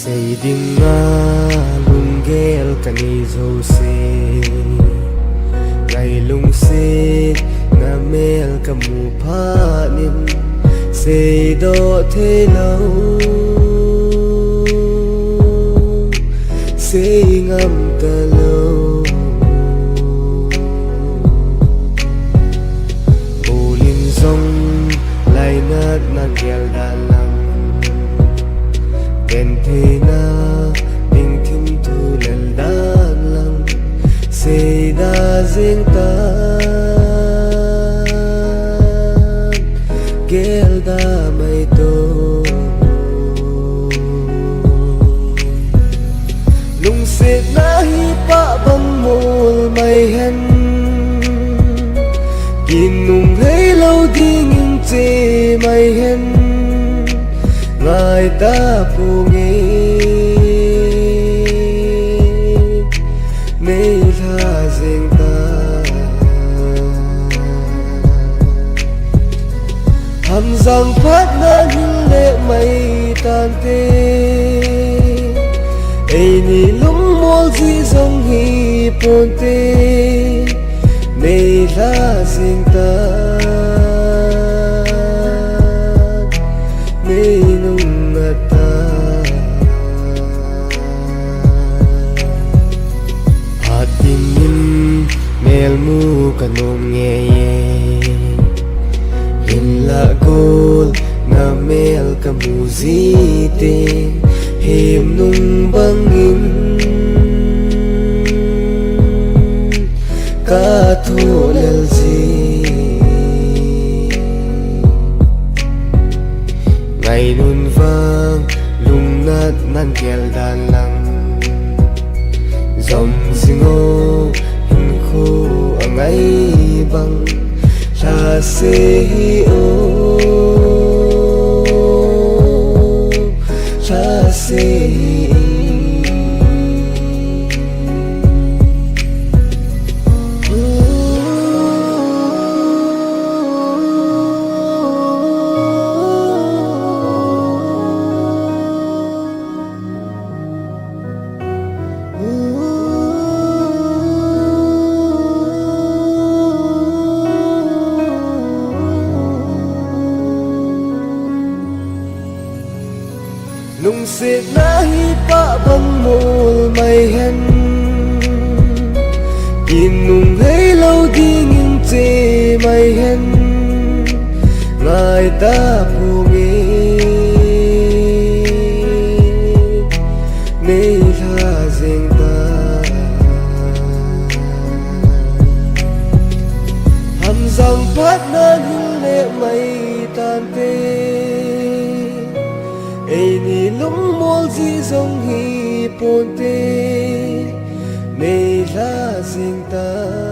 say ding nga lung gel kani zo se ngày lung se nga mel kamu pha nim say do thế lâu say ngam ta lâu ô linh dòng lại nát nan gel đà lăng đèn thế na tình thim thu lần đan lăng say đa riêng ta gel đa mây tô lung sét na hi pa bang mol mai hen kin nung thấy lâu đi nhưng chê mai hen ngài ta phù nghe mê tha riêng ta hàm răng phát na hin lệ mây tan tê ai ni lung mol di dòng hi pon tê mê tha riêng ta mê nung ta hatin nim mel mu kanom nghe hin la gol na mel kamu zite him nung bangin ka thu lel ngày nun vang lung nát nan gel đan lăng dòng zingo hình khô ở ngay băng la se o la se lung sét na hi pa bang mol mai hen kin nung thấy lâu đi nhưng chê mai hen ngài ta phù nghe mê tha riêng ta hàm răng phát na hin lệ mây tan tê ai ni lung mol di dòng hi pon tê mê la riêng ta